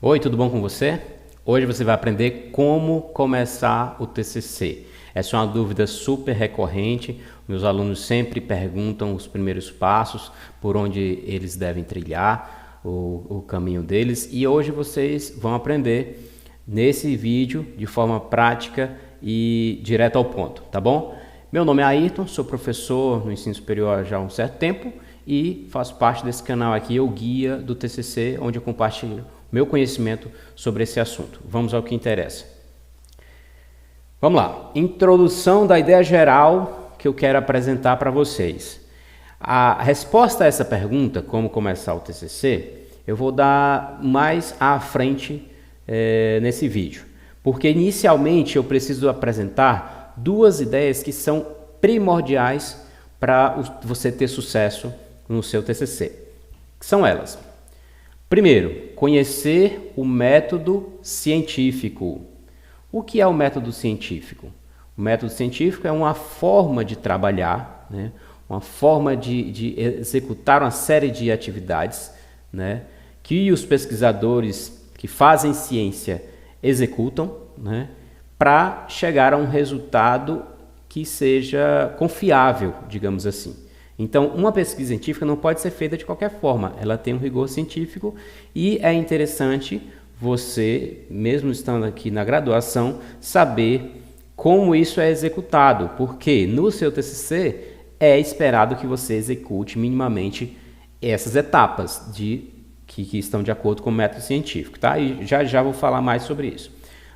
Oi, tudo bom com você? Hoje você vai aprender como começar o TCC. Essa é uma dúvida super recorrente. Meus alunos sempre perguntam os primeiros passos, por onde eles devem trilhar o caminho deles. E hoje vocês vão aprender nesse vídeo de forma prática e direto ao ponto, tá bom? Meu nome é Ayrton, sou professor no ensino superior já há um certo tempo e faço parte desse canal aqui, o Guia do TCC, onde eu compartilho meu conhecimento sobre esse assunto. Vamos ao que interessa. Vamos lá. Introdução da ideia geral que eu quero apresentar para vocês. A resposta a essa pergunta, como começar o TCC, eu vou dar mais à frente nesse vídeo. Porque inicialmente eu preciso apresentar duas ideias que são primordiais para você ter sucesso no seu TCC. Que são elas. Primeiro, conhecer o método científico. O que é o método científico? O método científico é uma forma de trabalhar, né? Uma forma de executar uma série de atividades, né? Que os pesquisadores que fazem ciência executam, né? Para chegar a um resultado que seja confiável, digamos assim. Então, uma pesquisa científica não pode ser feita de qualquer forma, ela tem um rigor científico e é interessante você, mesmo estando aqui na graduação, saber como isso é executado, porque no seu TCC é esperado que você execute minimamente essas etapas que estão de acordo com o método científico, tá? E já vou falar mais sobre isso.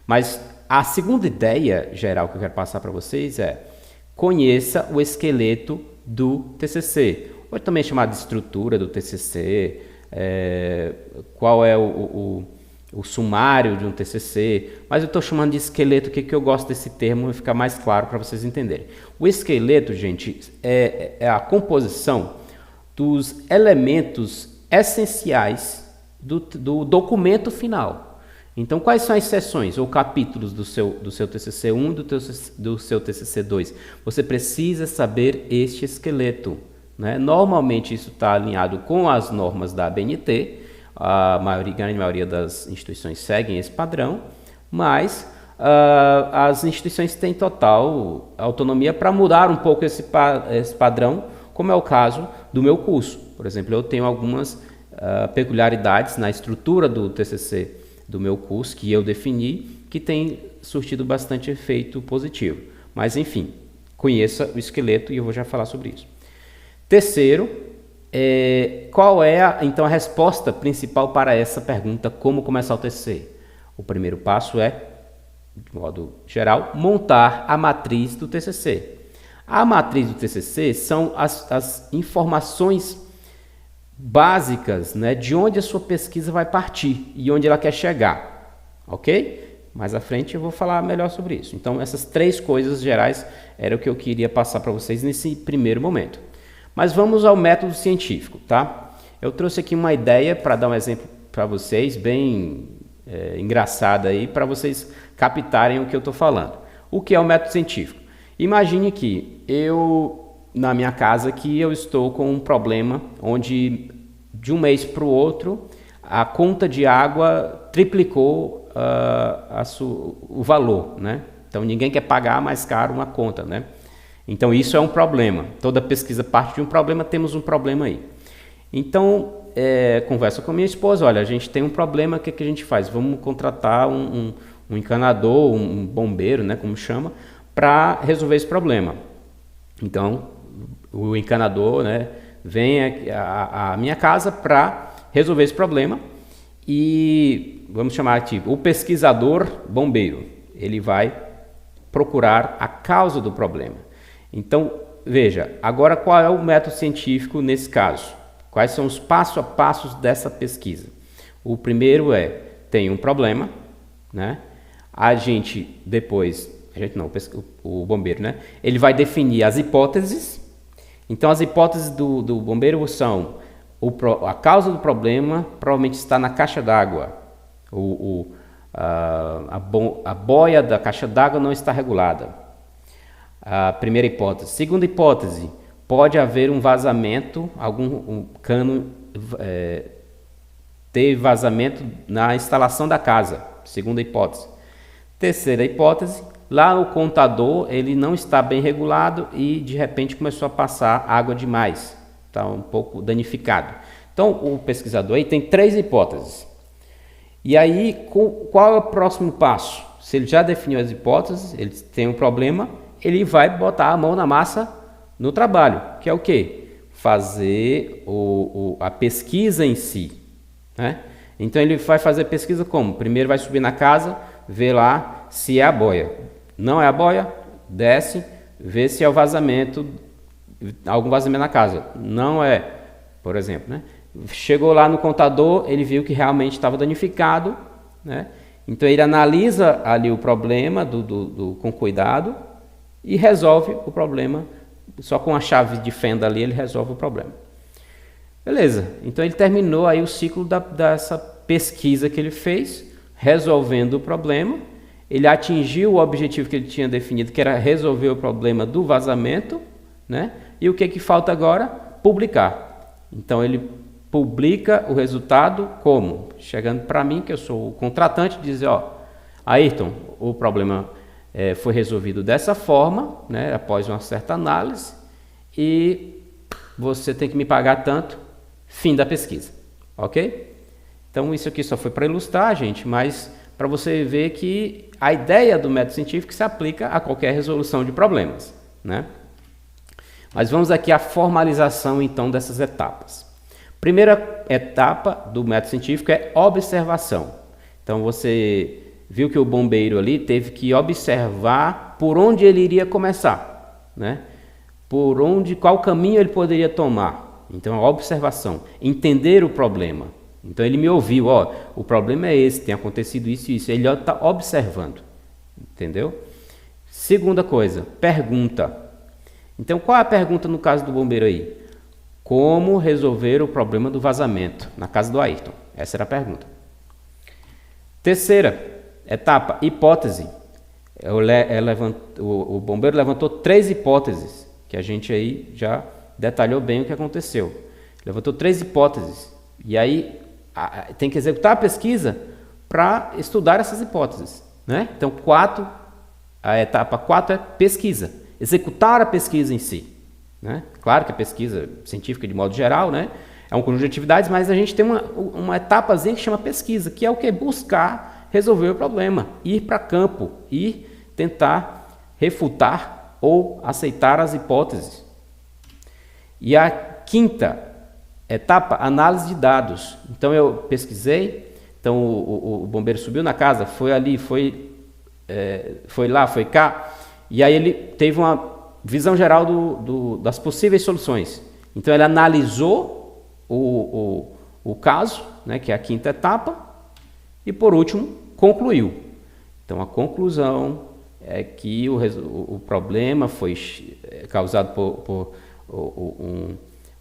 Mas a segunda ideia geral que eu quero passar para vocês é: conheça o esqueleto do TCC, ou também chamado de estrutura do TCC, qual é o sumário de um TCC, mas eu estou chamando de esqueleto, que eu gosto desse termo, vai ficar mais claro para vocês entenderem. O esqueleto, gente, é a composição dos elementos essenciais do documento final. Então, quais são as seções ou capítulos do seu TCC1 e do seu TCC2? Você precisa saber este esqueleto, né? Normalmente isso está alinhado com as normas da ABNT, grande maioria das instituições seguem esse padrão, mas as instituições têm total autonomia para mudar um pouco esse padrão, como é o caso do meu curso. Por exemplo, eu tenho algumas peculiaridades na estrutura do TCC do meu curso, que eu defini, que tem surtido bastante efeito positivo. Mas, enfim, conheça o esqueleto e eu vou já falar sobre isso. Terceiro, qual é, então, a resposta principal para essa pergunta, como começar o TCC? O primeiro passo é, de modo geral, montar a matriz do TCC. A matriz do TCC são as informações básicas, né, de onde a sua pesquisa vai partir e onde ela quer chegar, ok? Mais à frente eu vou falar melhor sobre isso. Então, essas três coisas gerais era o que eu queria passar para vocês nesse primeiro momento. Mas vamos ao método científico, tá? Eu trouxe aqui uma ideia para dar um exemplo para vocês, bem engraçada aí, para vocês captarem o que eu estou falando. O que é o método científico? Imagine que na minha casa aqui, eu estou com um problema onde de um mês para o outro a conta de água triplicou o valor, né? Então ninguém quer pagar mais caro uma conta, né? Então isso é um problema. Toda pesquisa parte de um problema, temos um problema aí. Então converso com a minha esposa, olha, a gente tem um problema, o que a gente faz? Vamos contratar um encanador, um bombeiro, né, como chama, para resolver esse problema. Então o encanador, né, vem à minha casa para resolver esse problema e vamos chamar aqui o pesquisador bombeiro. Ele vai procurar a causa do problema. Então, veja, agora qual é o método científico nesse caso? Quais são os passo a passos dessa pesquisa? O primeiro tem um problema, né? O bombeiro, né? Ele vai definir as hipóteses. Então, as hipóteses do bombeiro são: a causa do problema provavelmente está na caixa d'água. A boia da caixa d'água não está regulada. A primeira hipótese. Segunda hipótese: pode haver um vazamento, algum cano teve vazamento na instalação da casa, segunda hipótese. Terceira hipótese, lá o contador ele não está bem regulado e de repente começou a passar água demais, está um pouco danificado. Então o pesquisador aí tem 3 hipóteses. E aí qual é o próximo passo? Se ele já definiu as hipóteses, ele tem um problema, ele vai botar a mão na massa no trabalho, que é o quê? Fazer a pesquisa em si, né? Então ele vai fazer pesquisa como? Primeiro vai subir na casa, ver lá se é a boia. Não é a boia, desce, vê se é o vazamento, algum vazamento na casa. Não é, por exemplo, né? Chegou lá no contador, ele viu que realmente estava danificado, né? Então ele analisa ali o problema com cuidado e resolve o problema. Só com a chave de fenda ali ele resolve o problema. Beleza, então ele terminou aí o ciclo dessa pesquisa que ele fez, resolvendo o problema. Ele atingiu o objetivo que ele tinha definido, que era resolver o problema do vazamento, né? E o que falta agora? Publicar. Então ele publica o resultado como? Chegando para mim, que eu sou o contratante, dizer, ó, Ayrton, o problema foi resolvido dessa forma, né, após uma certa análise, e você tem que me pagar tanto, fim da pesquisa, ok? Então isso aqui só foi para ilustrar, gente, mas para você ver que a ideia do método científico se aplica a qualquer resolução de problemas, né? Mas vamos aqui à formalização então dessas etapas. Primeira etapa do método científico é observação. Então você viu que o bombeiro ali teve que observar por onde ele iria começar, né? Qual caminho ele poderia tomar. Então a observação, entender o problema. Então ele me ouviu, ó, o problema é esse, tem acontecido isso e isso. Ele está observando, entendeu? Segunda coisa, pergunta. Então qual é a pergunta no caso do bombeiro aí? Como resolver o problema do vazamento na casa do Ayrton? Essa era a pergunta. Terceira etapa, hipótese. O bombeiro levantou 3 hipóteses, que a gente aí já detalhou bem o que aconteceu. Levantou 3 hipóteses. E aí tem que executar a pesquisa para estudar essas hipóteses, né? Então, a etapa 4 é pesquisa. Executar a pesquisa em si, né? Claro que a pesquisa científica, de modo geral, né, é um conjunto de atividades, mas a gente tem uma etapazinha que chama pesquisa, que é o que? Buscar resolver o problema, ir para campo e tentar refutar ou aceitar as hipóteses. E a quinta etapa, análise de dados. Então eu pesquisei, então o bombeiro subiu na casa, foi ali, foi lá, foi cá, e aí ele teve uma visão geral das possíveis soluções. Então ele analisou o caso, né, que é a quinta etapa, e por último concluiu. Então a conclusão é que o problema foi causado por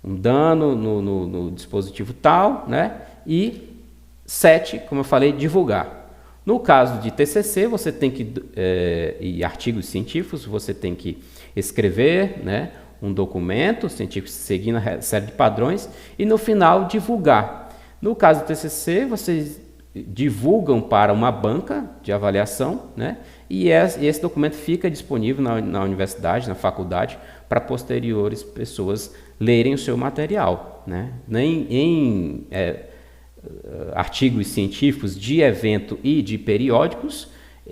um dano no dispositivo tal, né? E 7, como eu falei, divulgar. No caso de TCC, você tem que, e artigos científicos, você tem que escrever, né, um documento científico seguindo a série de padrões e no final divulgar. No caso do TCC, vocês divulgam para uma banca de avaliação, né, e esse documento fica disponível na universidade, na faculdade, para posteriores pessoas lerem o seu material, né? Em artigos científicos de evento e de periódicos,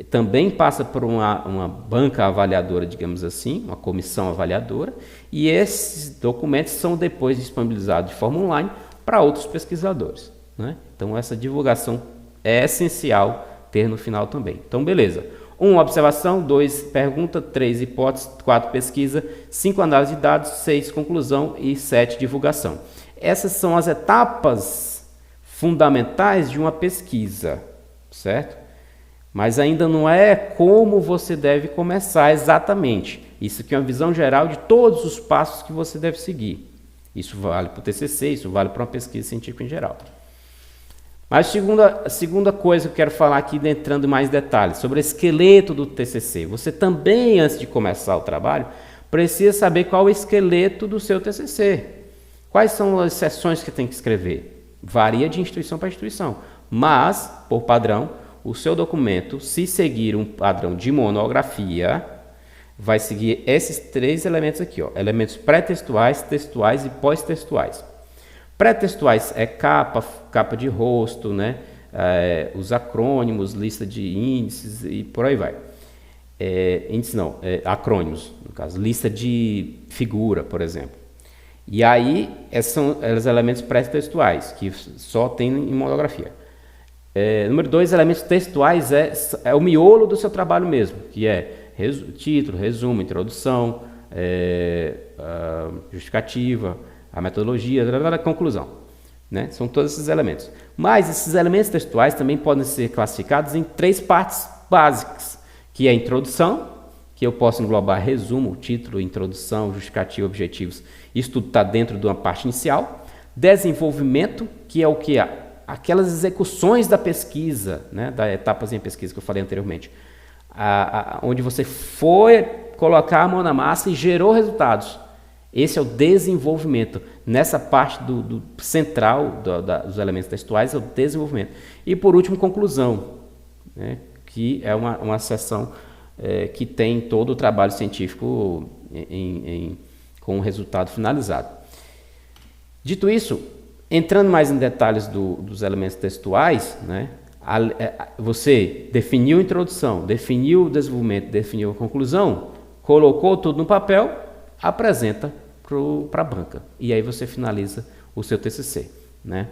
também passa por uma banca avaliadora, digamos assim, uma comissão avaliadora, e esses documentos são depois disponibilizados de forma online para outros pesquisadores, né? Então essa divulgação é essencial ter no final também. Então beleza, 1, observação, 2, pergunta, 3, hipótese, 4, pesquisa, 5, análise de dados, 6, conclusão e 7, divulgação. Essas são as etapas fundamentais de uma pesquisa, certo? Mas ainda não é como você deve começar exatamente. Isso aqui é uma visão geral de todos os passos que você deve seguir. Isso vale para o TCC, isso vale para uma pesquisa científica em geral. Mas a segunda coisa que eu quero falar aqui, entrando em mais detalhes, sobre o esqueleto do TCC. Você também, antes de começar o trabalho, precisa saber qual é o esqueleto do seu TCC. Quais são as seções que tem que escrever, Varia de instituição para instituição, mas, por padrão, o seu documento, se seguir um padrão de monografia, vai seguir esses 3 elementos aqui, ó, elementos pré-textuais, textuais e pós-textuais. Pré-textuais é capa de rosto, né? Os acrônimos, lista de índices e por aí vai. Índices não, acrônimos, no caso, lista de figura, por exemplo. E aí, esses são os elementos pré-textuais, que só tem em monografia. Número 2, elementos textuais é o miolo do seu trabalho mesmo, que é título, resumo, introdução, justificativa, a metodologia, a conclusão. Né? São todos esses elementos. Mas esses elementos textuais também podem ser classificados em 3 partes básicas, que é a introdução, que eu posso englobar resumo, título, introdução, justificativa, objetivos. Isso tudo está dentro de uma parte inicial. Desenvolvimento, que é o que? Aquelas execuções da pesquisa, né? Da etapas em pesquisa que eu falei anteriormente. Onde você foi colocar a mão na massa e gerou resultados. Esse é o desenvolvimento. Nessa parte do central dos elementos textuais é o desenvolvimento. E por último, conclusão, né? Que é uma seção que tem todo o trabalho científico com o resultado finalizado. Dito isso, entrando mais em detalhes dos elementos textuais, né? Você definiu a introdução, definiu o desenvolvimento, definiu a conclusão, colocou tudo no papel, apresenta para a banca. E aí você finaliza o seu TCC. Né?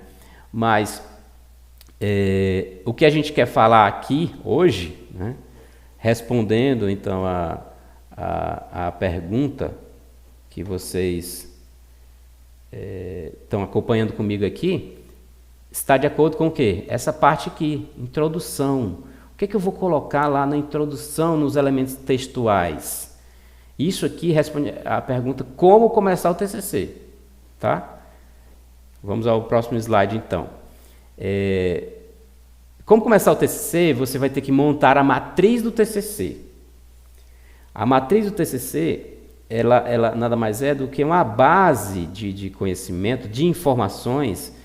Mas o que a gente quer falar aqui hoje, né? Respondendo então a pergunta que vocês estão acompanhando comigo aqui, está de acordo com o quê? Essa parte aqui, introdução. O que é que eu vou colocar lá na introdução, nos elementos textuais? Isso aqui responde à pergunta como começar o TCC. Tá? Vamos ao próximo slide, então. Como começar o TCC, você vai ter que montar a matriz do TCC. A matriz do TCC, ela nada mais é do que uma base de conhecimento, de informações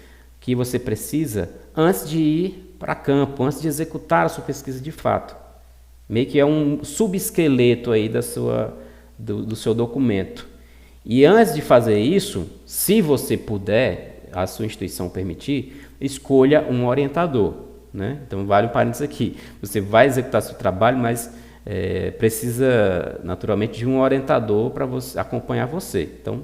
que você precisa antes de ir para campo, antes de executar a sua pesquisa de fato. Meio que é um subesqueleto aí do seu documento. E antes de fazer isso, se você puder, a sua instituição permitir, escolha um orientador. Né? Então, vale um parênteses aqui. Você vai executar seu trabalho, mas precisa, naturalmente, de um orientador para acompanhar você. Então,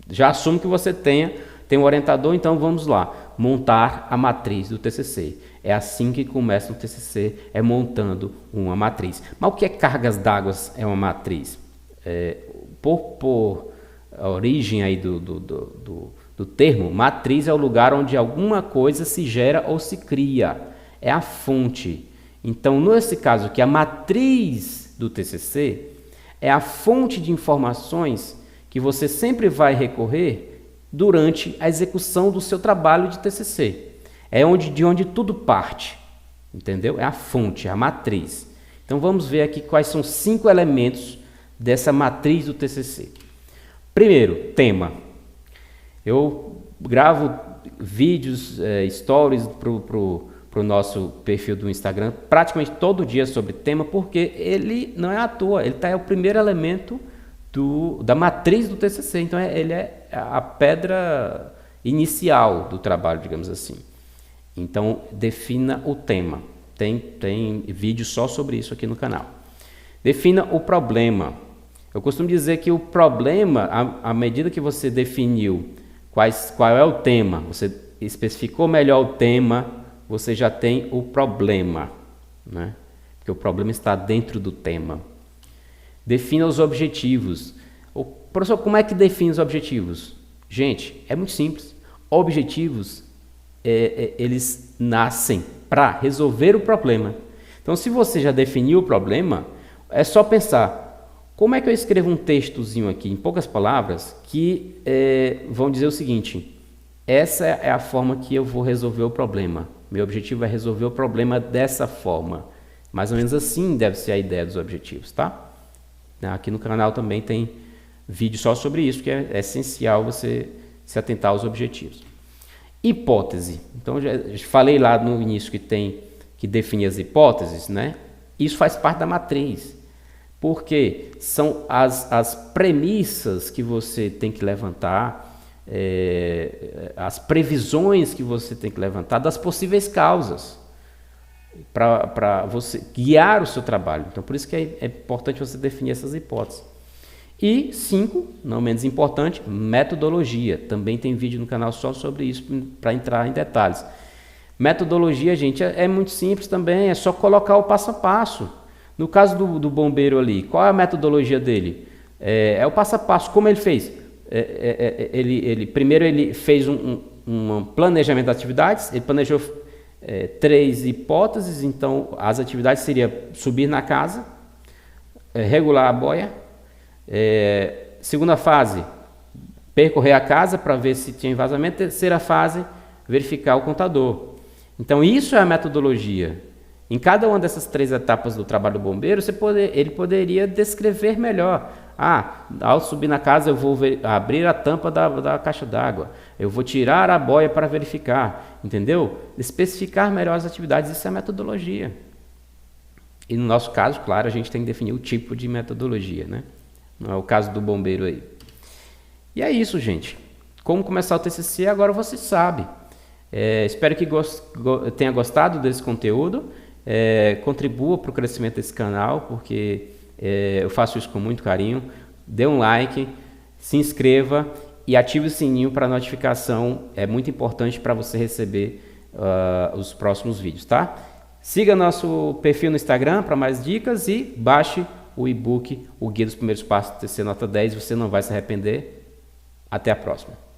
já assume que você tem um orientador, então vamos lá, montar a matriz do TCC. É assim que começa o TCC, montando uma matriz. Mas o que é cargas d'água é uma matriz? Por origem aí do termo, matriz é o lugar onde alguma coisa se gera ou se cria. É a fonte. Então, nesse caso aqui, a matriz do TCC é a fonte de informações que você sempre vai recorrer durante a execução do seu trabalho de TCC. É de onde tudo parte, entendeu? É a fonte, é a matriz. Então, vamos ver aqui quais são 5 elementos dessa matriz do TCC. Primeiro, tema. Eu gravo vídeos, stories para o nosso perfil do Instagram praticamente todo dia sobre tema, porque ele não é à toa, ele é o primeiro elemento da matriz do TCC, então ele é a pedra inicial do trabalho, digamos assim. Então, defina o tema. Tem vídeo só sobre isso aqui no canal. Defina o problema. Eu costumo dizer que o problema, à medida que você definiu qual é o tema, você especificou melhor o tema, você já tem o problema, né? Porque o problema está dentro do tema. Defina os objetivos. Professor, como é que define os objetivos? Gente, é muito simples. Objetivos, eles nascem para resolver o problema. Então, se você já definiu o problema, é só pensar, como é que eu escrevo um textozinho aqui, em poucas palavras, que vão dizer o seguinte: essa é a forma que eu vou resolver o problema. Meu objetivo é resolver o problema dessa forma. Mais ou menos assim deve ser a ideia dos objetivos, tá? Aqui no canal também tem vídeo só sobre isso, que é essencial você se atentar aos objetivos. Hipótese. Então, já falei lá no início que define as hipóteses, né? Isso faz parte da matriz. Porque são as premissas que você tem que levantar, as previsões que você tem que levantar das possíveis causas para você guiar o seu trabalho. Então, por isso que é importante você definir essas hipóteses. E 5, não menos importante, metodologia. Também tem vídeo no canal só sobre isso, para entrar em detalhes. Metodologia, gente, é muito simples também, é só colocar o passo a passo. No caso do bombeiro ali, qual é a metodologia dele? É o passo a passo. Como ele fez? Primeiro ele fez um planejamento de atividades, ele planejou 3 hipóteses, então as atividades seriam subir na casa, regular a boia, segunda fase, percorrer a casa para ver se tinha vazamento, terceira fase, verificar o contador. Então isso é a metodologia. Em cada uma dessas 3 etapas do trabalho do bombeiro, ele poderia descrever melhor. Ao subir na casa eu vou abrir a tampa da caixa d'água, eu vou tirar a boia para verificar, entendeu? Especificar melhor as atividades, isso é metodologia. E no nosso caso, claro, a gente tem que definir o tipo de metodologia, né? Não é o caso do bombeiro aí. E é isso, gente. Como começar o TCC, agora você sabe. Espero que tenha gostado desse conteúdo. Contribua para o crescimento desse canal, porque eu faço isso com muito carinho. Dê um like, se inscreva e ative o sininho para notificação. É muito importante para você receber os próximos vídeos, tá? Siga nosso perfil no Instagram para mais dicas e baixe o e-book, o Guia dos Primeiros Passos do TCC Nota 10. Você não vai se arrepender. Até a próxima.